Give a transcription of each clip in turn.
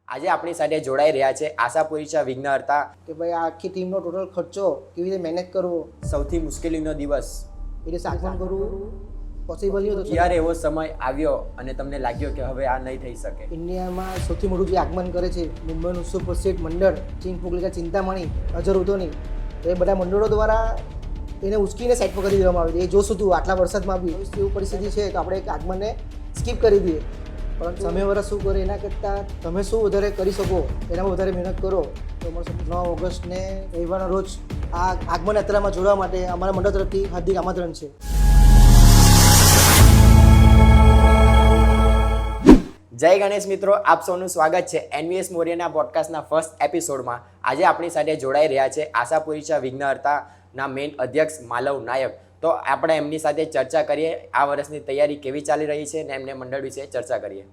આજે આપણી સાથે જોડાઈ રહ્યા છે આશાપુરી વિઘ્નહર્તા કે ભાઈ આ આખી ટીમનો ટોટલ ખર્ચો કેવી રીતે મેનેજ કરવો, સૌથી મુશ્કેલીનો દિવસ એટલે આગમન કરવું પોસિબલ નહીં હતું. ક્યારે એવો સમય આવ્યો અને તમને લાગ્યો કે હવે આ નહીં થઈ શકે? ઇન્ડિયામાં સૌથી મોટું જે આગમન કરે છે મુંબઈનું સુપરસીડ મંડળ ચિંતપોકલિકા ચિંતામણી અઝરુદ્દોની, એ બધા મંડળો દ્વારા એને ઉચકીને સાઈડ પર કરી દેવામાં આવી. એ જોશું તું આટલા વરસાદમાં બી એવી પરિસ્થિતિ છે તો આપણે એક આગમનને સ્કીપ કરી દઈએ. પરંતુ સામેવાળા શું કરે એના કરતાં તમે શું વધારે કરી શકો એનામાં વધારે મહેનત કરો તો મળશે. 9 ઓગસ્ટને રવિવારના રોજ આ આગમન યાત્રામાં જોડવા માટે અમારા મંડળ તરફથી હાર્દિક આમંત્રણ છે. જય ગણેશ મિત્રો, આપ સૌનું સ્વાગત છે એનવીએસ મોરિયાના પોડકાસ્ટના ફર્સ્ટ એપિસોડમાં. આજે આપણી સાથે જોડાઈ રહ્યા છે આશાપુરી વિઘ્નહર્તાના મેઇન અધ્યક્ષ માલવ નાયક. તો આપણે એમની સાથે ચર્ચા કરીએ આ વર્ષની તૈયારી કેવી ચાલી રહી છે અને એમને મંડળ વિશે ચર્ચા કરીએ.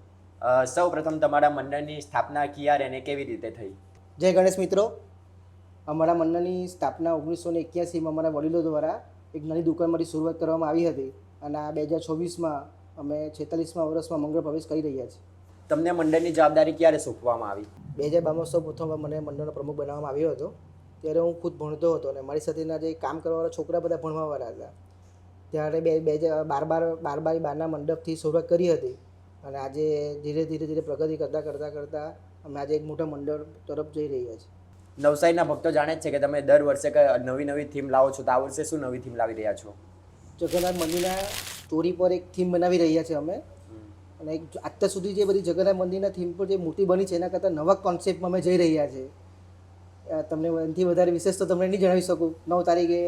સૌ પ્રથમ તમારા મંડળની સ્થાપના ક્યારે અને કેવી રીતે થઈ? જય ગણેશ મિત્રો, અમારા મંડળની સ્થાપના 1981માં અમારા વડીલો દ્વારા એક નાની દુકાનમાંથી શરૂઆત કરવામાં આવી હતી અને આ 2024માં અમે 46મા વર્ષમાં મંગળ પ્રવેશ કરી રહ્યા છીએ. તમને મંડળની જવાબદારી ક્યારે સોંપવામાં આવી? 2012માં સૌ પ્રથમ મને મંડળનો પ્રમુખ બનાવવામાં આવ્યો હતો. ત્યારે હું ખુદ ભણતો હતો અને મારી સાથેના જે કામ કરવાવાળા છોકરા બધા ભણવાવાળા હતા. ત્યારે 2012ના મંડપથી શરૂઆત કરી હતી અને આજે ધીરે ધીરે પ્રગતિ કરતાં અમે આજે એક મોટા મંડળ તરફ જઈ રહ્યા છીએ. નવસારીના ભક્તો જાણે જ છે કે તમે દર વર્ષે નવી થીમ લાવો છો, તો આ વર્ષે શું નવી થીમ લાવી રહ્યા છો? જગન્નાથ મંદિરના સ્ટોરી પર એક થીમ બનાવી રહ્યા છીએ અમે. અને અત્યાર સુધી જે બધી જગન્નાથ મંદિરના થીમ પર જે મૂર્તિ બની છે એના કરતાં નવા કોન્સેપ્ટમાં અમે જઈ રહ્યા છીએ. તમને એનાથી વધારે વિશેષ તો તમને નહીં જણાવી શકું. 9 તારીખે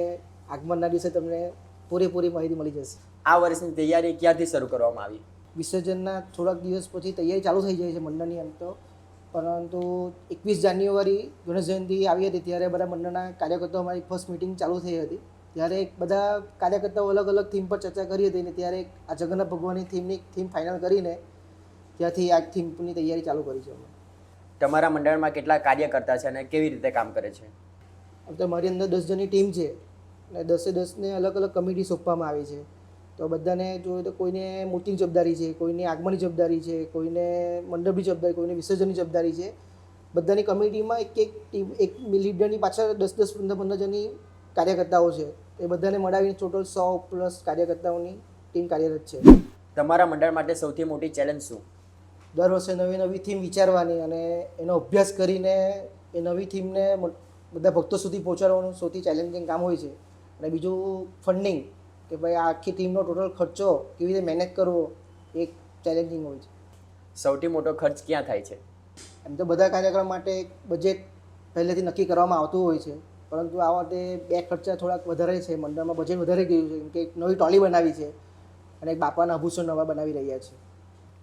આગમનના દિવસે તમને પૂરેપૂરી માહિતી મળી જશે. આ વર્ષની તૈયારી ક્યારથી શરૂ કરવામાં આવી? વિસર્જનના થોડાક દિવસ પછી તૈયારી ચાલુ થઈ જાય છે મંડળની. એમ તો પરંતુ 21 જાન્યુઆરી ગણેશ જયંતિ આવી હતી ત્યારે બધા મંડળના કાર્યકર્તાઓ અમારી ફર્સ્ટ મિટિંગ ચાલુ થઈ હતી. ત્યારે બધા કાર્યકર્તાઓ અલગ અલગ થીમ પર ચર્ચા કરી હતી અને ત્યારે આ જગન્નાથ ભગવાનની થીમ ફાઇનલ કરીને ત્યાંથી આ થીમની તૈયારી ચાલુ કરી છે. તમારા મંડળમાં કેટલા કાર્યકર્તા છે અને કેવી રીતે કામ કરે છે? આમ તો મારી અંદર 10 જણની ટીમ છે અને 10ને અલગ અલગ કમિટી સોંપવામાં આવી છે. તો બધાને જોઈએ તો કોઈને મૂર્તિની જવાબદારી છે, કોઈને આગમનની જવાબદારી છે, કોઈને મંડપની જવાબદારી, કોઈને વિસર્જનની જવાબદારી છે. બધાની કમિટીમાં એક લીડરની પાછળ 10, 15 જણની કાર્યકર્તાઓ છે. એ બધાને મળાવીને ટોટલ 100+ કાર્યકર્તાઓની ટીમ કાર્યરત છે. તમારા મંડળ માટે સૌથી મોટી ચેલેન્જ શું? દર વર્ષે નવી થીમ વિચારવાની અને એનો અભ્યાસ કરીને એ નવી થીમને બધા ભક્તો સુધી પહોંચાડવાનું સૌથી ચેલેન્જિંગ કામ હોય છે. અને બીજું ફંડિંગ, કે ભાઈ આ આખી ટીમનો ટોટલ ખર્ચો કેવી રીતે મેનેજ કરવો એક ચેલેન્જિંગ હોય છે. સૌથી મોટો ખર્ચ ક્યાં થાય છે? એમ તો બધા કાર્યક્રમ માટે એક બજેટ પહેલેથી નક્કી કરવામાં આવતું હોય છે, પરંતુ આ વખતે 2 ખર્ચા થોડાક વધારે છે. મંડળમાં બજેટ વધારે ગયું છે કેમ કે એક નવી ટોલી બનાવી છે અને એક બાપાના આભૂષણ નવા બનાવી રહ્યા છે.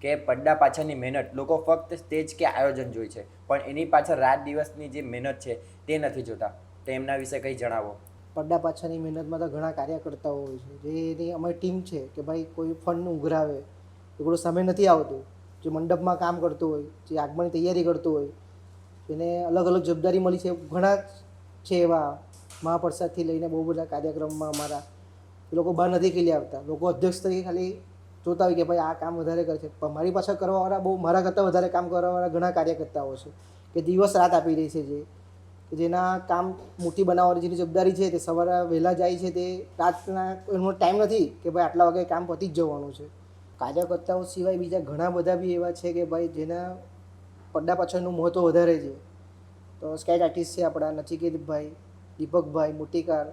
કે પડદા પાછળની મહેનત, લોકો ફક્ત સ્ટેજ કે આયોજન જોઈ છે પણ એની પાછળ રાત દિવસની જે મહેનત છે તે નથી જોતા. તો એમના વિશે કંઈ જણાવો. પડદા પાછળની મહેનતમાં તો ઘણા કાર્યકર્તાઓ હોય છે. જેની અમારી ટીમ છે કે ભાઈ કોઈ ફંડનું ઉઘરાવે એ બધું સામે નથી આવતું. જે મંડપમાં કામ કરતું હોય, જે આગમનની તૈયારી કરતું હોય, એને અલગ અલગ જવાબદારી મળી છે. ઘણા છે એવા મહાપ્રસાદથી લઈને બહુ બધા કાર્યક્રમમાં અમારા એ લોકો બહાર નથી ખીલી આવતા. લોકો અધ્યક્ષ તરીકે ખાલી જોતા હોય કે ભાઈ આ કામ વધારે કરે છે, પણ મારી પાછળ કરવાવાળા બહુ મારા કરતાં વધારે કામ કરવાવાળા ઘણા કાર્યકર્તાઓ છે કે દિવસ રાત આપી રહી છે. કે જેના કામ મૂર્તિ બનાવવાની જેની જવાબદારી છે તે સવારે વહેલા જાય છે, તે રાતના એનો ટાઈમ નથી કે ભાઈ આટલા વાગે કામ પતી જ જવાનું છે. કાર્યકર્તાઓ સિવાય બીજા ઘણા બધા બી એવા છે કે ભાઈ જેના પડદા પાછળનું મહત્ત્વ વધારે છે. તો સ્કેચ આર્ટિસ્ટ છે આપણા નચિકેતભાઈ, દીપકભાઈ, મૂર્તિકાર,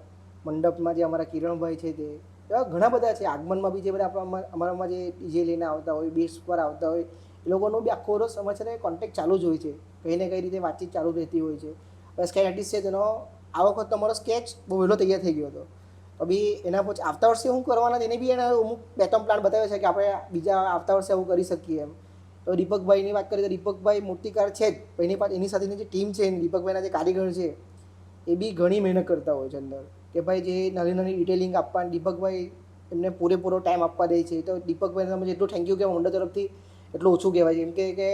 મંડપમાં જે અમારા કિરણભાઈ છે, તે એવા ઘણા બધા છે. આગમનમાં બી જે બધા અમારામાં જે ડીજે લઈને આવતા હોય, બેસ પર આવતા હોય, એ લોકોનો બી આખો વર્ષ અમારે છે ને કોન્ટેક્ટ ચાલુ જ હોય છે. કંઈ ને કંઈ રીતે વાતચીત ચાલુ રહેતી હોય છે. સ્કેચ આર્ટિસ્ટ છે તેનો આ વખત તમારો સ્કેચ બહુ વહેલો તૈયાર થઈ ગયો હતો. તો બી એના પછી આવતા વર્ષે શું કરવાના તેને બી એને અમુક 2-3 પ્લાન બતાવ્યા છે કે આપણે બીજા આવતા વર્ષે આવું કરી શકીએ એમ. તો દીપકભાઈની વાત કરીએ તો દીપકભાઈ મૂર્તિકાર છે જ, એની સાથેની જે ટીમ છે, દીપકભાઈના જે કારીગર છે એ બી ઘણી મહેનત કરતા હોય છે અંદર. કે ભાઈ જે નાની ડિટેલિંગ આપવાની દીપકભાઈ એમને પૂરેપૂરો ટાઈમ આપવા દે છે. તો દીપકભાઈને તમે જેટલું થેન્ક યુ કહેવાય મંડળ તરફથી એટલું ઓછું કહેવાય છે. કેમ કે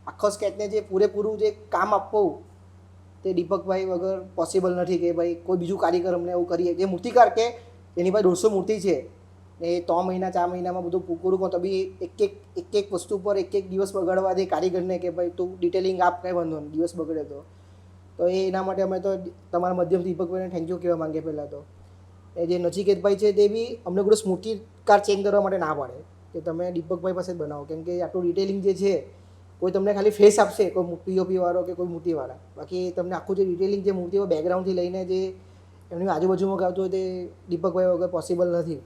આખો સ્કેચને જે પૂરેપૂરું જે કામ આપવું તે દીપકભાઈ વગર પોસિબલ નથી. કે ભાઈ કોઈ બીજું કારીગર અમને એવું કરીએ. જે મૂર્તિકાર કે એની પાસે 150 મૂર્તિ છે, ને 3 મહિના 4 મહિનામાં બધું પૂરું કહો તો બી એક વસ્તુ પર એક દિવસ બગાડવાથી કારીગરને કે ભાઈ તું ડિટેલિંગ આપ, કંઈ વાંધો નહીં, દિવસ બગડે તો એના માટે અમે તો તમારા માધ્યમથી દીપકભાઈને થેન્ક યુ કહેવા માંગીએ. પહેલાં તો એ જે નચિકેતભાઈ છે તે બી અમને કોઈ સ્મૃતિ કાર્ડ ચેન્જ કરવા માટે ના પાડે કે તમે દીપકભાઈ પાસે જ બનાવો, કેમ કે આટલું ડિટેલિંગ જે છે કોઈ તમને ખાલી ફેસ આપશે, કોઈ પીઓપી વાળો કે કોઈ મૂર્તિવાળા, બાકી તમને આખું જે ડિટેલિંગ જે મૂર્તિઓ બેકગ્રાઉન્ડથી લઈને જે એમની આજુબાજુમાં ગાવતું હોય તે દીપકભાઈ વગર પોસિબલ નથી.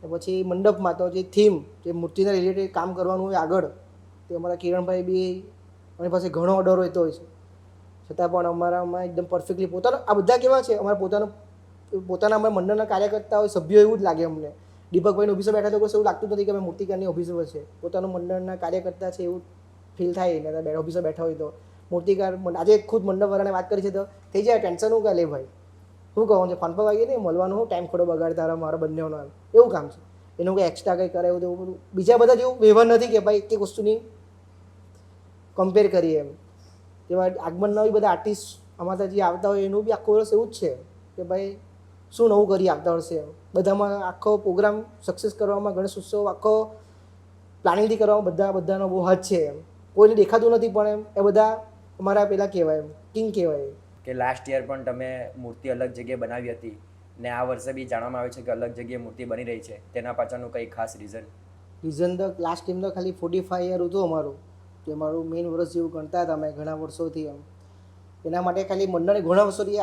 પછી મંડપમાં તો જે થીમ, જે મૂર્તિના રિલેટેડ કામ કરવાનું હોય આગળ, તે અમારા કિરણભાઈ બી અમારી પાસે ઘણો ઓર્ડર રહેતો હોય છે, છતાં પણ અમારામાં એકદમ પરફેક્ટલી પોતાનો આ બધા કેવા છે અમારા પોતાના અમારા મંડળના કાર્યકર્તા હોય, સભ્યો એવું જ લાગે અમને. દીપકભાઈની ઓફિસે બેઠા તો કોઈ એવું લાગતું નથી કે અમે મૂર્તિકારની ઓફિસે છે, પોતાનું મંડળના કાર્યકર્તા છે એવું ફીલ થાય ને ઓફિસે બેઠા હોય તો. મૂર્તિકાર આજે ખુદ મંડપવાળાને વાત કરી છે તો થઈ જાય ટેન્શન હું લે ભાઈ, શું કહું છે ફોન પર વાગીએ નહીં મળવાનું, હું ટાઈમ ખોટો બગાડતા મારા બંનેનો એવું કામ છે. એનું કંઈ એક્સ્ટ્રા કંઈ કરે એવું બધું બીજા બધા જેવું વ્યવહાર નથી કે ભાઈ એક વસ્તુની કમ્પેર કરીએ એમ. જેવા આગમનના બી બધા આર્ટિસ્ટ અમારા જે આવતા હોય એનું બી આખું વર્ષ એવું જ છે કે ભાઈ શું નવું કરીએ આવતા વર્ષે. બધામાં આખો પ્રોગ્રામ સક્સેસ કરવામાં, ગણેશ ઉત્સવ આખો પ્લાનિંગથી કરવામાં બધાનો બહુ હાથ છે એમ. કોઈને દેખાતું નથી પણ એમ એ બધા અમારા પેલા કહેવાય એમ કિંગ કહેવાય. કે લાસ્ટ યર પણ તમે મૂર્તિ અલગ જગ્યાએ બનાવી હતી ને આ વર્ષે બી જાણવામાં આવે છે કે અલગ જગ્યાએ મૂર્તિ બની રહી છે, તેના પાછળનું કંઈ ખાસ રીઝન તો લાસ્ટ ટાઈમ તો ખાલી 45 યર હતું અમારું, જે મારું મેઇન વર્ષ જેવું ગણતા હતા અમે ઘણા વર્ષોથી એમ. એના માટે ખાલી મંડળે ઘણા વર્ષોથી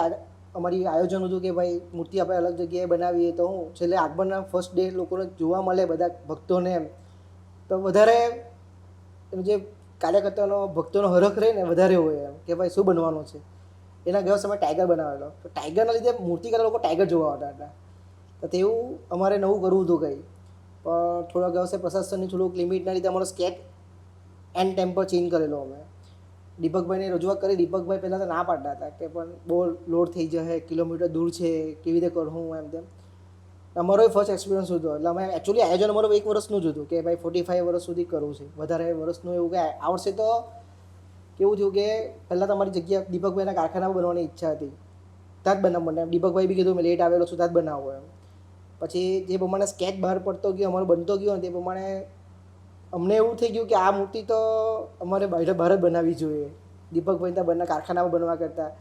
અમારી આયોજન હતું કે ભાઈ મૂર્તિ આપણે અલગ જગ્યાએ બનાવીએ તો હું છેલ્લે આગમનના ફર્સ્ટ ડે લોકોને જોવા મળે બધા ભક્તોને એમ, તો વધારે જે કાર્યકર્તાનો ભક્તોનો હરખ રહે ને વધારે હોય એમ કે ભાઈ શું બનવાનું છે. એના ગયા સમય ટાઈગર બનાવેલો, તો ટાઈગરના લીધે મૂર્તિકાર લોકો ટાઈગર જોવા આવતા હતા. તો તેવું અમારે નવું કરવું હતું કંઈ, પણ થોડા દિવસે પ્રશાસનની થોડુંક લિમિટના લીધે અમારો સ્કેચ એન્ડ ટાઈમ પર ચેન્જ કરેલો અમે. દીપકભાઈને રજૂઆત કરી, દીપકભાઈ પહેલાં તો ના પાડતા હતા કે પણ બહુ લોડ થઈ જશે, કિલોમીટર દૂર છે, કેવી રીતે કરું એમ તેમ. અમારો ફર્સ્ટ એક્સપિરિયન્સ હતો એટલે અમે એકચ્યુઅલી આયોજન અમારું 1 વર્ષનું જ હતું કે ભાઈ 45 વર્ષ સુધી કરવું છે, વધારે વર્ષનું એવું કે આ વર્ષે તો કેવું થયું કે પહેલાં તમારી જગ્યા દીપકભાઈના કારખાનામાં બનવાની ઈચ્છા હતી, ત્યાં જ બનાવવાનું એમ. દીપકભાઈ બી કીધું મેં લેટ આવેલો છું ત્યાં જ બનાવો એમ. પછી જે પ્રમાણે સ્કેચ બહાર પડતો ગયો, અમારો બનતો ગયો તે પ્રમાણે અમને એવું થઈ ગયું કે આ મૂર્તિ તો અમારે બહાર જ બનાવવી જોઈએ, દીપકભાઈ ત્યાં બના કારખાનામાં બનવા કરતાં.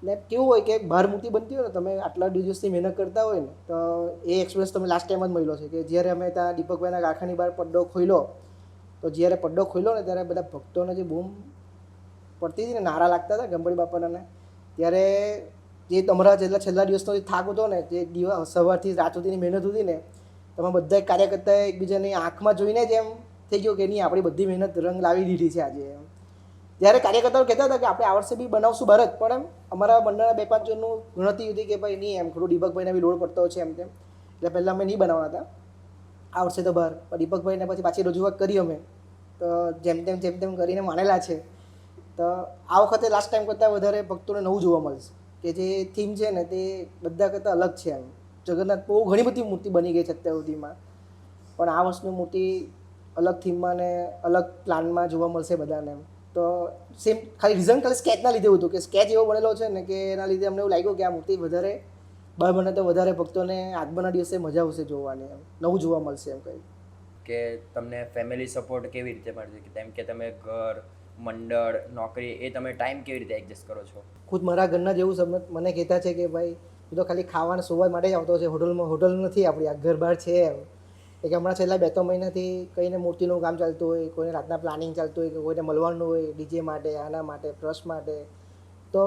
ને કેવું હોય કે બહાર મૂર્તિ બનતી હોય ને, તમે આટલા દિવસથી મહેનત કરતા હોય ને, તો એ એક્સપિરિયન્સ તમે લાસ્ટ ટાઈમ જ મળ્યો છે કે જ્યારે અમે ત્યાં દીપકભાઈના કારખાની બહાર પડદો ખોલ્યો, તો જ્યારે પડદો ખોલ્યો ને ત્યારે બધા ભક્તોને જે બૂમ પડતી હતી ને, નારા લાગતા હતા ગણપતિ બાપાના, ત્યારે જે તમારા છેલ્લા દિવસનો જે થાક હતો ને, જે દિવસ સવારથી રાત સુધીની મહેનત હતી ને, તમે બધા કાર્યકર્તાએ એકબીજાની આંખમાં જોઈને જ એમ થઈ ગયું કે નહીં આપણી બધી મહેનત રંગ લાવી દીધી છે આજે એમ. ત્યારે કાર્યકર્તાઓ કહેતા હતા કે આપણે આ વર્ષે બી બનાવશું ભારત, પણ એમ અમારા મંડળના 2-5 જણનું ગણતરી હતી કે ભાઈ નહીં એમ થોડું દીપકભાઈને બી લોડ પડતો છે એમ તેમ, એટલે પહેલાં અમે નહીં બનાવવાના હતા આ વર્ષે તો બહાર. પણ દીપકભાઈને પછી પાછી રજૂઆત કરી અમે, તો જેમ તેમ કરીને માનેલા છે. તો આ વખતે લાસ્ટ ટાઈમ કરતાં વધારે ભક્તોને નવું જોવા મળશે કે જે થીમ છે ને તે બધા કરતાં અલગ છે એમ. જગન્નાથ બહુ ઘણી બધી મૂર્તિ બની ગઈ છે અત્યાર સુધીમાં, પણ આ વર્ષની મૂર્તિ અલગ થીમમાં ને અલગ પ્લાનમાં જોવા મળશે બધાને એમ. તો સેમ ખાલી રીઝન ખાલી સ્કેચના લીધે હતું કે સ્કેચ એવો બનેલો છે ને કે એના લીધે અમને એવું લાગ્યું કે આ મૂર્તિ વધારે બહાર બને તો વધારે ભક્તોને આગમનના દિવસે મજા આવશે જોવાની એમ, નવું જોવા મળશે એમ કંઈ. કે તમને ફેમિલી સપોર્ટ કેવી રીતે મળશે, કે તેમ કે તમે ઘર, મંડળ, નોકરી એ તમે ટાઈમ કેવી રીતે એડજસ્ટ કરો છો? ખુદ મારા ઘરના જેવું સમજ મને કહેતા છે કે ભાઈ તું તો ખાલી ખાવાના સુવા માટે જ આવતો છે, હોટલ નથી આપણી, આ ઘર બહાર છે એમ. કે હમણાં છેલ્લા 2-3 મહિનાથી કઈને મૂર્તિનું કામ ચાલતું હોય, કોઈને રાતના પ્લાનિંગ ચાલતું હોય, કે કોઈને મળવાનું હોય ડીજે માટે, આના માટે, ટ્રસ્ટ માટે, તો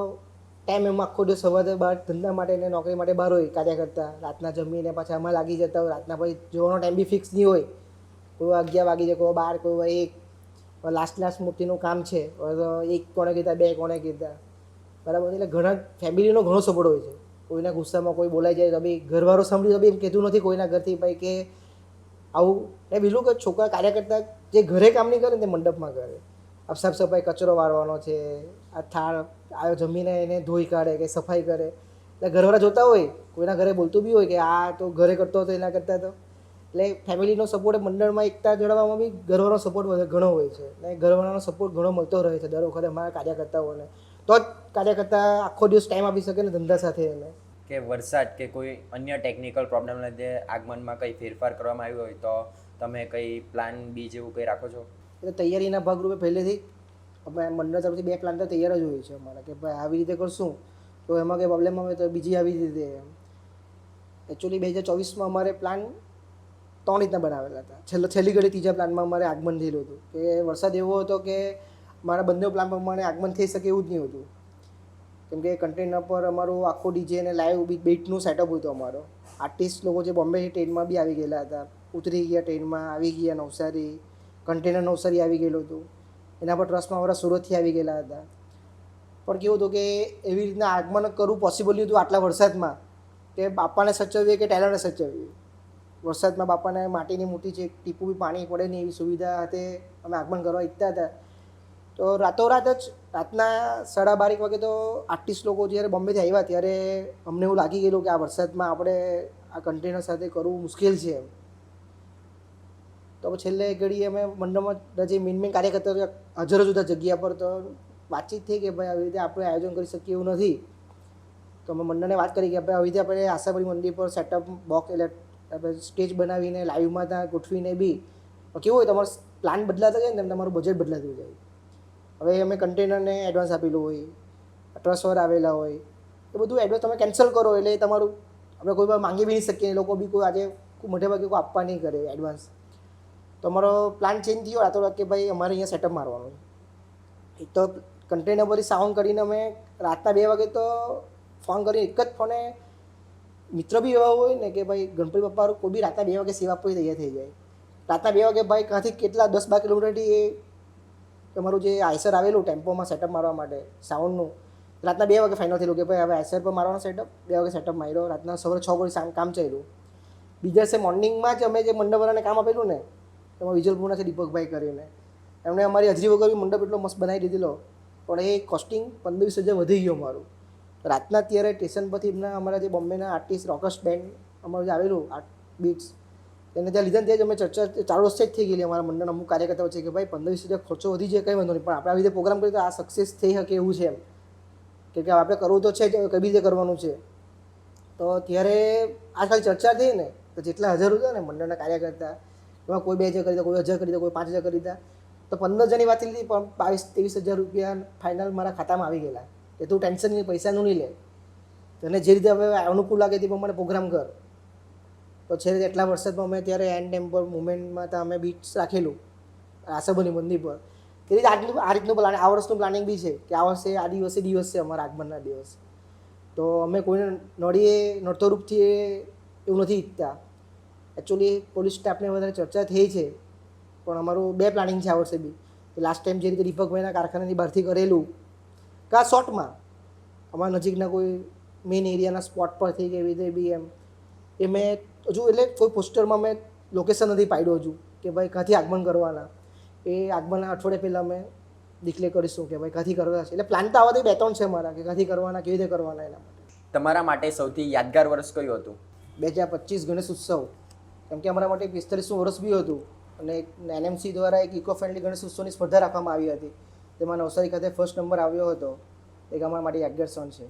ટાઈમ એમાં આખો દિવસ સવારે બહાર ધંધા માટે ને નોકરી માટે બહાર હોય કાર્ય કરતા, રાતના જમીને પાછા આમાં લાગી જતા હોય, રાતના પછી જોવાનો ટાઈમ બી ફિક્સ નહીં હોય, કોઈ 11 વાગી જાય, કોઈ 12, કોઈ 1. લાસ્ટ મૂર્તિનું કામ છે, 1 કોણે કીધા, 2 કોણે કીધા, બરાબર. એટલે ઘણા ફેમિલીનો ઘણો સપોર્ટ હોય છે. કોઈના ગુસ્સામાં કોઈ બોલાઈ જાય તો બી ઘરવાળો સાંભળી તો બી એમ કહેતું નથી કોઈના ઘરથી ભાઈ કે આવું. એ બીજું કે છોકરા કાર્ય કરતા જે ઘરે કામ નહીં કરે ને તે મંડપમાં કરે, સાફ સફાઈ, કચરો વાળવાનો છે, આ થાળ આવ્યો જમીને એને ધોઈ કાઢે કે સફાઈ કરે. એટલે ઘરવાળા જોતા હોય, કોઈના ઘરે બોલતું બી હોય કે આ તો ઘરે કરતો હતો એના કરતાં તો. એટલે ફેમિલીનો સપોર્ટ મંડળમાં એકતા જળવવામાં બી ઘરવાળાનો સપોર્ટ ઘણો હોય છે, અને ઘરવાળાનો સપોર્ટ ઘણો મળતો રહે છે દર વખતે અમારા કાર્યકર્તાઓને. તો જ કાર્યકર્તા આખો દિવસ ટાઈમ આપી શકે ને ધંધા સાથે એને. કે વરસાદ કે કોઈ અન્ય ટેકનિકલ પ્રોબ્લેમ લીધે આગમનમાં કંઈ ફેરફાર કરવામાં આવ્યો હોય તો તમે કંઈ પ્લાન બી જેવું કંઈ રાખો છો? એટલે તૈયારીના ભાગરૂપે પહેલેથી અમે મંડળ તરફથી 2 પ્લાન તો તૈયાર જ હોય છે અમારા, કે ભાઈ આવી રીતે કરશું તો એમાં કંઈ પ્રોબ્લેમ આવે તો બીજી આવી રીતે. એકચ્યુઅલી 2024માં અમારે પ્લાન 3 રીતના બનાવેલા હતા. છેલ્લી ઘડી ત્રીજા પ્લાનમાં અમારે આગમન થયેલું હતું કે વરસાદ એવો હતો કે મારા બંને પ્લાન પ્રમાણે આગમન થઈ શકે એવું જ નહીં હતું, કેમ કે કન્ટેનર પર અમારું આખો ડીજે અને લાઈવ બીટનું સેટઅપ હતું. અમારો આર્ટિસ્ટ લોકો જે બોમ્બે ટ્રેનમાં બી આવી ગયેલા હતા, ઉતરી ગયા ટ્રેનમાં, આવી ગયા નવસારી, કન્ટેનર નવસારી આવી ગયેલું હતું. એના પર ટ્રસ્ટમાં અમારા સુરતથી આવી ગયેલા હતા. પણ કેવું હતું કે એવી રીતના આગમન કરવું પોસિબલ નહીં હતું આટલા વરસાદમાં, કે બાપાને સચવીએ કે ટેલરને સચવીએ. વરસાદમાં બાપાને માટીની મૂર્તિ છે, ટીપું બી પાણી પડે નહીં એવી સુવિધા સાથે અમે આગમન કરવા ઈચ્છતા હતા. તો રાતોરાત જ રાતના 12:30 વાગે તો આર્ટિસ્ટ લોકો જ્યારે બોમ્બેથી આવ્યા ત્યારે અમને એવું લાગી ગયેલું કે આ વરસાદમાં આપણે આ કન્ટેનર સાથે કરવું મુશ્કેલ છે એમ. તો છેલ્લે ઘડી અમે મંડળમાં જે મેન કાર્યકર્તા હાજર જ હતા જગ્યા પર, તો વાતચીત થઈ કે ભાઈ આવી રીતે આપણે આયોજન કરી શકીએ એવું નથી. તો અમે મંડળને વાત કરી કે ભાઈ આવી રીતે આપણે આશાપુરી મંદિર પર સેટઅપ બોક્સ એટલે આપણે સ્ટેજ બનાવીને લાઈવમાં ત્યાં ગોઠવીને બી કેવું હોય તમારો પ્લાન બદલાતા જાય ને તેમ તમારું બજેટ બદલાતું જાય. હવે અમે કન્ટેનરને એડવાન્સ આપેલું હોય, ટ્રસ્ટવાળા આવેલા હોય, એ બધું એડવાન્સ તમે કેન્સલ કરો એટલે તમારું આપણે કોઈ વાર માંગી બી નહીં શકીએ. લોકો બી કોઈ આજે મોટે ભાગે કોઈ આપવા નહીં કરે એડવાન્સ. તો અમારો પ્લાન ચેન્જ થયો રાતોરાત કે ભાઈ અમારે અહીંયા સેટઅપ મારવાનું. એક તો કન્ટેનર પરથી સાઉન્ડ કરીને અમે રાતના 2 વાગે તો ફોન કરી, એક જ ફોને મિત્ર બી એવા હોય ને કે ભાઈ ગણપતિ બાપા કોઈ બી રાતના 2 વાગે સેવા આપવી તૈયાર થઈ જાય. રાતના 2 વાગે ભાઈ ક્યાંથી કેટલા 10-12 કિલોમીટરથી એ તમારું જે આઈસર આવેલું ટેમ્પોમાં સેટઅપ મારવા માટે સાઉન્ડનું, રાતના 2 વાગે ફાઇનલ થયેલું કે ભાઈ હવે આઈસર પર મારવાનો સેટઅપ. 2 વાગે સેટઅપ માર્યો, રાતના સવારે 6 વાગે કામ ચાલ્યું. બીજા દિવસે મોર્નિંગમાં જ અમે જે મંડપવાળાને કામ આપેલું ને એમાં વિજલપુરના છે દીપકભાઈ કરીને, એમણે અમારી હાજરી વગર બી મંડપ એટલો મસ્ત બનાવી દીધેલો, પણ એ કોસ્ટિંગ 15-20 હજાર વધી ગયો અમારું. રાતના ત્યારે સ્ટેશન પરથી એમના અમારા જે બોમ્બેના આર્ટિસ્ટ રોકર્સ બેન્ડ અમારું જે આવેલું બીટ્સ એને ત્યાં લીધા ત્યાં જ અમે ચર્ચા ચાલુ વર્ષે જ થઈ ગયેલી અમારા મંડળના અમુક કાર્યકર્તાઓ છે કે ભાઈ 15-20 હજાર ખર્ચો વધી જાય કંઈ વાંધો નહીં, પણ આપણે આવી રીતે પ્રોગ્રામ કરીએ તો આ સક્સેસ થઈ શકે એવું છે એમ, કે આપણે કરવું તો છે જ, કઈ રીતે કરવાનું છે. તો ત્યારે આ ખાલી ચર્ચા થઈ ને તો જેટલા હજાર હતા ને મંડળના કાર્યકર્તા એમાં કોઈ 2,000 કરી દીધા, કોઈ 1,000 કરી દીધા, કોઈ 5,000 કરી દીધા. તો 15 જણની વાત લીધી પણ 22-23 હજાર રૂપિયા ફાઇનલ મારા ખાતામાં આવી ગયેલા કે તું ટેન્શન નહીં, પૈસાનું નહીં લે, તને જે રીતે હવે અનુકૂળ લાગે તે પ્રમાણે પ્રોગ્રામ કર. તો છેલ્લે એટલા વરસાદમાં અમે ત્યારે એન્ડ ટાઈમ પર મુમેન્ટમાં ત્યાં અમે બીટ્સ રાખેલું આશાપુરી મંદિર પર. એ રીતે આ રીતનું પ્લાન આ વર્ષનું પ્લાનિંગ બી છે કે આ વર્ષે આ દિવસ છે અમારા આગમનના દિવસ. તો અમે કોઈને નડતો રૂપથી એવું નથી ઈચ્છતા. એકચ્યુઅલી પોલીસ સ્ટાફને વધારે ચર્ચા થઈ છે, પણ અમારું 2 પ્લાનિંગ છે આ વર્ષે બી. લાસ્ટ ટાઈમ જે રીતે દીપકભાઈના કારખાનાની બહારથી કરેલું કા શોર્ટમાં અમારા નજીકના કોઈ મેઇન એરિયાના સ્પોટ પર થઈ ગઈ એવી રીતે બી એમ એ મેં હજુ એટલે કોઈ પોસ્ટરમાં મેં લોકેશન નથી પાડ્યું હજુ કે ભાઈ ક્યાંથી આગમન કરવાના. એ આગમનના અઠવાડિયા પહેલાં અમે ડિક્લેર કરીશું કે ભાઈ ક્યાંથી કરવા છે. એટલે પ્લાન તો આવા 2-3 છે મારા કે ક્યાંથી કરવાના, કેવી રીતે કરવાના. એના માટે તમારા માટે સૌથી યાદગાર વર્ષ કયું હતું? 2025 ગણેશ ઉત્સવ, કેમ કે અમારા માટે 45મું વર્ષ બી હતું અને એનએમસી દ્વારા એક ઇકો ફ્રેન્ડલી ગણેશ ઉત્સવની સ્પર્ધા રાખવામાં આવી હતી, તેમાં નવસારી ખાતે ફર્સ્ટ નંબર આવ્યો હતો. એક અમારા માટે યાદગાર ક્ષણ છે.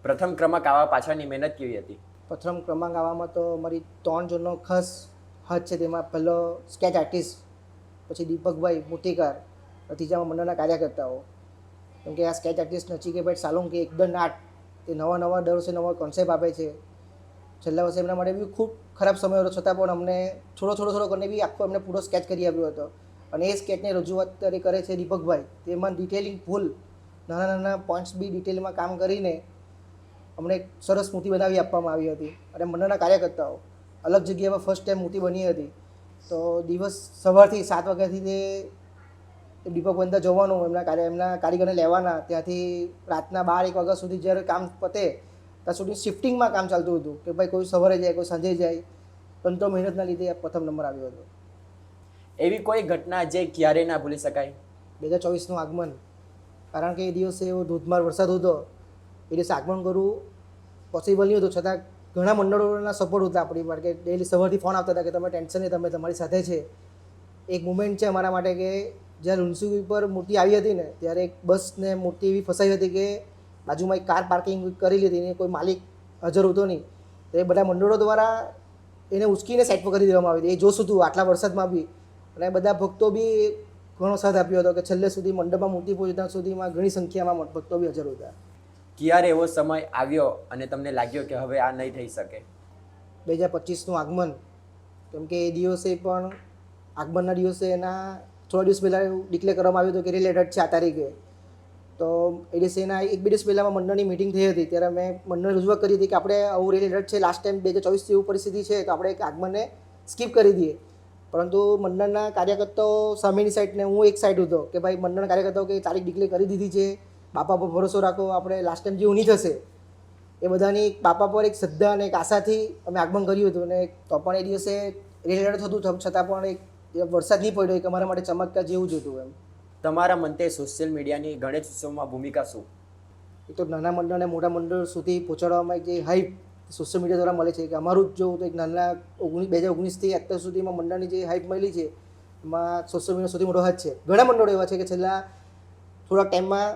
પ્રથમ ક્રમાંક આવવા પાછળની મહેનત કેવી હતી? પ્રથમ ક્રમાંક આવવામાં તો અમારી 3 જણનો ખાસ હાથ છે. તેમાં પહેલો સ્કેચ આર્ટિસ્ટ, પછી દીપકભાઈ મૂર્તિકાર, ત્રીજામાં મંડળના કાર્યકર્તાઓ. કેમ કે આ સ્કેચ આર્ટિસ્ટ નચિકેતભાઈ સાલુંકે એકદમ આર્ટ એ નવા દર વર્ષે નવા કોન્સેપ્ટ આપે છે. છેલ્લા વર્ષે એમના માટે બી ખૂબ ખરાબ સમય હતો, છતાં પણ અમને થોડો કરીને બી આખો એમને પૂરો સ્કેચ કરી આપ્યો હતો. અને એ સ્કેચની રજૂઆત કરે છે દીપકભાઈ. તેમાં ડિટેલિંગ ફૂલ નાના પોઈન્ટ્સ બી ડિટેલમાં કામ કરીને અમને એક સરસ મૂર્તિ બનાવી આપવામાં આવી હતી. અને મંડળના કાર્યકર્તાઓ અલગ જગ્યા પર ફર્સ્ટ ટાઈમ મૂર્તિ બની હતી. તો દિવસ સવારથી 7 વાગ્યાથી તે દીપકભાઈ અંદર જવાનું, એમના કારીગરને લેવાના, ત્યાંથી રાતના 12-1 વાગ્યા સુધી જ્યારે કામ પતે ત્યાં સુધી શિફ્ટિંગમાં કામ ચાલતું હતું કે ભાઈ કોઈ સવારે જાય, કોઈ સાંજે જાય. પણ તો મહેનતના લીધે પ્રથમ નંબર આવ્યો હતો. એવી કોઈ ઘટના જે ક્યારેય ના ભૂલી શકાય? 2024નું આગમન, કારણ કે એ દિવસે એવો ધોધમાર વરસાદ હતો, એ દિવસે આગમન કરવું પોસિબલ નહીં હતું, છતાં ઘણા મંડળોના સપોર્ટ હતા આપણી પર કે ડેલી સવારથી ફોન આવતા હતા કે તમે ટેન્શન નહીં, તમે તમારી સાથે છે. એક મુમેન્ટ છે અમારા માટે કે જ્યારે લુન્સી પર મૂર્તિ આવી હતી ને ત્યારે એક બસને મૂર્તિ એવી ફસાઈ હતી કે બાજુમાં એક કાર પાર્કિંગ કરી લીધી ને કોઈ માલિક હાજર હતો નહીં, તો એ બધા મંડળો દ્વારા એને ઉચકીને સાઈડ પર કરી દેવામાં આવી હતી. એ જોશું હતું આટલા વરસાદમાં બી, અને બધા ભક્તો બી ઘણો સાથ આપ્યો હતો કે છેલ્લે સુધી મંડપમાં મૂર્તિ પહોંચે ત્યાં સુધીમાં ઘણી સંખ્યામાં ભક્તો બી હાજર હતા. ક્યારે એવો સમય આવ્યો અને તમને લાગ્યો કે હવે આ નહીં થઈ શકે? 2025નું આગમન, કેમ કે એ દિવસે પણ આગમનના દિવસે એના થોડા દિવસ પહેલાં એવું ડિક્લેર કરવામાં આવ્યું હતું કે રિલેટેડ છે આ તારીખે. તો એ દિવસે એના 1-2 દિવસ પહેલાંમાં મંડળની મિટિંગ થઈ હતી, ત્યારે મેં મંડળને રજૂઆત કરી હતી કે આપણે આવું રિલેટેડ છે, લાસ્ટ ટાઈમ 2024 એવું પરિસ્થિતિ છે, તો આપણે એક આગમનને સ્કીપ કરી દઈએ. પરંતુ મંડળના કાર્યકર્તાઓ સામેની સાઈડને હું એક સાઈડ હતો કે ભાઈ મંડળના કાર્યકર્તાઓ કે તારીખ ડિક્લેર કરી દીધી છે, બાપા પર ભરોસો રાખો, આપણે લાસ્ટ ટાઈમ જેવું નહીં થશે. એ બધાની બાપા પર એક શ્રદ્ધા અને એક આશાથી અમે આગમન કર્યું હતું, અને તો પણ એ દિવસે રિલેટેડ થતું છતાં પણ એક વરસાદ નહીં પડ્યો, એક અમારા માટે ચમત્કાર જેવું જ હતું. એમ તમારા મતે સોશિયલ મીડિયાની ગણેશ ઉત્સવમાં ભૂમિકા શું? એક તો નાના મંડળ અને મોટા મંડળ સુધી પહોંચાડવામાં જે હાઈપ સોશિયલ મીડિયા દ્વારા મળે છે, કે અમારું જ જોવું તો એક નાના 2019થી અત્યાર સુધીમાં મંડળની જે હાઈપ મળી છે, એમાં સોશિયલ મીડિયા સૌથી મોટો હાથ છે. ઘણા મંડળો એવા છે કે છેલ્લા થોડાક ટાઈમમાં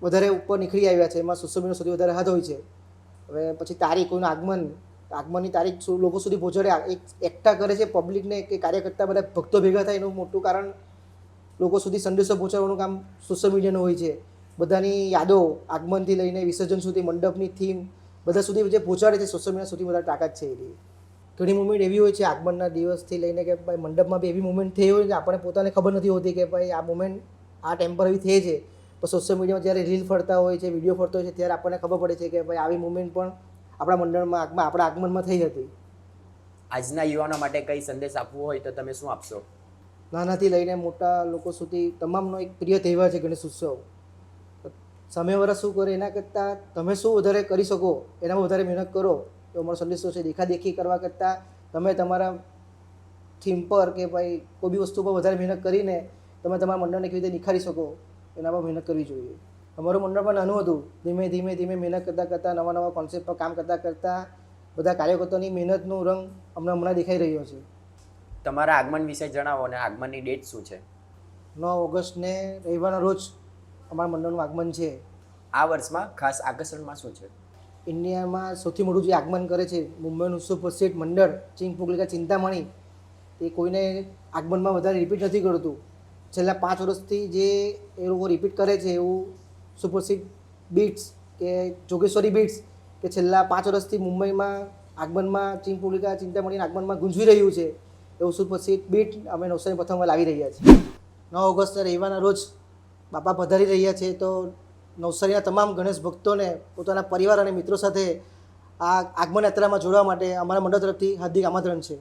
વધારે ઉપર નીકળી આવ્યા છે, એમાં સોશિયલ મીડિયા સૌથી વધારે હાથ હોય છે. હવે પછી તારીખ, કોઈનું આગમનની તારીખ લોકો સુધી પહોંચાડે, એક એકઠા કરે છે પબ્લિકને, કે કાર્યકર્તા બધા ભક્તો ભેગા થાય, એનું મોટું કારણ લોકો સુધી સંદેશો પહોંચાડવાનું કામ સોશિયલ મીડિયાનું હોય છે. બધાની યાદો આગમનથી લઈને વિસર્જન સુધી, મંડપની થીમ બધા સુધી જે પહોંચાડે છે સોશિયલ મીડિયા સૌથી વધારે તાકાત છે. એની ઘણી મુમેન્ટ એવી હોય છે આગમનના દિવસથી લઈને કે ભાઈ મંડપમાં બી એવી મુમેન્ટ થઈ હોય છે, આપણને પોતાને ખબર નથી હોતી કે ભાઈ આ મુમેન્ટ આ ટાઈમ પર એવી થઈ છે, પણ સોશિયલ મીડિયામાં જ્યારે રીલ ફરતા હોય છે, વિડીયો ફરતો હોય છે, ત્યારે આપણને ખબર પડે છે કે ભાઈ આવી મુમેન્ટ પણ આપણા મંડળમાં, આપણા આગમનમાં થઈ હતી. આજના યુવાનો માટે કઈ સંદેશ આપવો હોય તો તમે શું આપશો? નાનાથી લઈને મોટા લોકો સુધી તમામનો એક પ્રિય તહેવાર છે ગણેશ ઉત્સવ. સામેવાળા શું કરે એના કરતાં તમે શું વધારે કરી શકો એનામાં વધારે મહેનત કરો, તો અમારો સંદેશો છે. દેખાદેખી કરવા કરતાં તમે તમારા થીમ પર કે ભાઈ કોઈ બી વસ્તુ પર વધારે મહેનત કરીને તમે તમારા મંડળને કેવી રીતે નિખારી શકો એના પર મહેનત કરવી જોઈએ. અમારું મંડળ પણ નાનું હતું, ધીમે ધીમે મહેનત કરતાં નવા કોન્સેપ્ટ પર કામ કરતાં બધા કાર્યકર્તાઓની મહેનતનો રંગ અમને હમણાં દેખાઈ રહ્યો છે. તમારા આગમન વિશે જણાવો અને આગમનની ડેટ શું છે? 9 ઓગસ્ટને રવિવારના રોજ અમારા મંડળનું આગમન છે. આ વર્ષમાં ખાસ આકર્ષણમાં શું છે? ઇન્ડિયામાં સૌથી મોટું જે આગમન કરે છે મુંબઈનું સુપરસીડ મંડળ ચિંગપુકલિકા ચિંતામણી, તે કોઈને આગમનમાં વધારે રિપીટ નથી કરતું. છેલ્લા 5 વર્ષથી જે એ લોકો રિપીટ કરે છે એવું સુપરસીડ બીટ્સ કે જોગેશ્વરી બીટ્સ, કે છેલ્લા 5 વર્ષથી મુંબઈમાં આગમનમાં ચિંગપુકલિકા ચિંતામણીના આગમનમાં ગુંજવી રહ્યું છે, એવું સુપરસીડ બીટ અમે નવસારી પ્રથમવાર લાવી રહ્યા છીએ. 9 ઓગસ્ટના રવિવારના રોજ બાપા પધારી રહ્યા છે, તો નવસારીના તમામ ગણેશ ભક્તોને પોતાના પરિવાર અને મિત્રો સાથે આ આગમન યાત્રામાં જોડવા માટે અમારા મંડળ તરફથી હાર્દિક આમંત્રણ છે.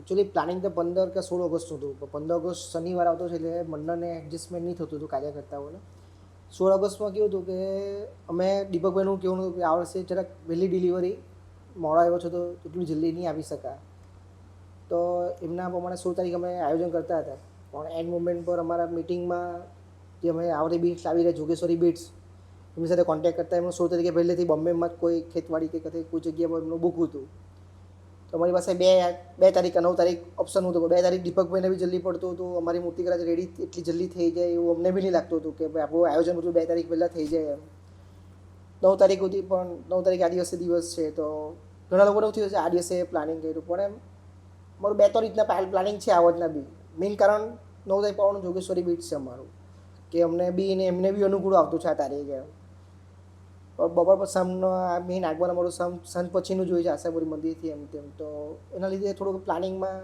એકચ્યુઅલી પ્લાનિંગ તો 15 કે 16 ઓગસ્ટનું હતું, પણ 15 ઓગસ્ટ શનિવાર આવતો છે એટલે મંડળને એડજસ્ટમેન્ટ નહીં થતું હતું કાર્યકર્તાઓને. 16 ઓગસ્ટમાં કેવું હતું કે અમે દીપકભાઈનું કહેવાનું હતું કે આ વર્ષે જરાક વહેલી ડિલિવરી મોડો આવ્યો છે, તો એટલું જલ્દી નહીં આવી શકા, તો એમના પ્રમાણે 16 તારીખ અમે આયોજન કરતા હતા. પણ એન્ડ મુમેન્ટ પર અમારા મિટિંગમાં જે અમે આવતી બીટ્સ આવી રહ્યા જોગેશ્વરી બીટ્સ, એમની સાથે કોન્ટેક્ટ કરતા એમનું 16 તારીખે પહેલેથી બોમ્બેમાં જ કોઈ ખેતવાડી કે કોઈ જગ્યા પર એમનું બુક હતું, તો અમારી પાસે 2 તારીખ 9 તારીખ ઓપ્શન હતું. 2 તારીખ દીપકભાઈને બી જલ્દી પડતું હતું, અમારી મૂર્તિ કદાચ રેડી એટલી જલ્દી થઈ જાય એવું અમને બી નહીં લાગતું હતું કે ભાઈ આપણું આયોજન બધું 2 તારીખ પહેલાં થઈ જાય એમ. 9 તારીખ હતી, પણ 9 તારીખ આ દિવસ છે, તો ઘણા લોકોને એવું થયું છે આ દિવસે પ્લાનિંગ કર્યું, પણ એમ મારું 2-3 રીતના પ્લાનિંગ છે આ વર્ષના બી. મેઇન કારણ 9 તારીખ પાવાનું જોગેશ્વરી બીટ છે અમારું, કે અમને બી ને એમને બી અનુકૂળ આવતું છે આ તારીખે. બપોર પર સામનો આ મેઇન આગમન અમારું સાંજ પછીનું જોઈએ છે આશાપુરી મંદિરથી એમ તેમ, તો એના લીધે થોડુંક પ્લાનિંગમાં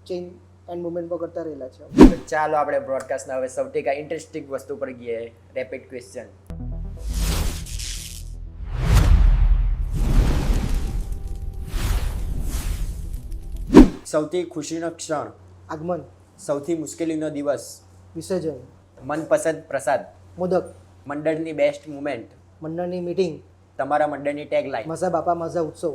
ચેન્જ એન્ડ મુવમેન્ટ પર કરતા રહેલા છે. તો ચાલો આપણે બ્રોડકાસ્ટના હવે સૌથી કાંઈ ઇન્ટરેસ્ટિંગ વસ્તુ પર ગઈએ, રેપિડ ક્વેશ્ચન. સૌથી ખુશીનો ક્ષણ? આગમન. સૌથી મુશ્કેલીનો દિવસ? વિસર્જન. મનપસંદ પ્રસાદ? મોદક. મંડળની બેસ્ટ મુમેન્ટ? મંડળની મીટિંગ. તમારા મંડળની ટેગલાઈન? મઝા બાપા મઝા ઉત્સવ.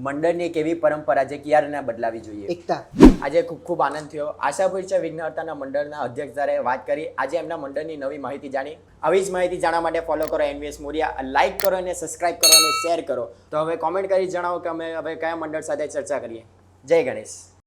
મંડળની એક એવી પરંપરા જે ક્યારે ના બદલાવી જોઈએ? એકતા. આજે ખૂબ આનંદ થયો. આશાપુરી વિઘ્નહર્તાના મંડળના અધ્યક્ષ જ્યારે વાત કરી, આજે એમના મંડળની નવી માહિતી જાણી. આવી જ માહિતી જાણવા માટે ફોલો કરો NVS મોરિયા, લાઇક કરો અને સબસ્ક્રાઇબ કરો અને શેર કરો. તો હવે કોમેન્ટ કરી જણાવો કે અમે હવે કયા મંડળ સાથે ચર્ચા કરીએ. જય ગણેશ.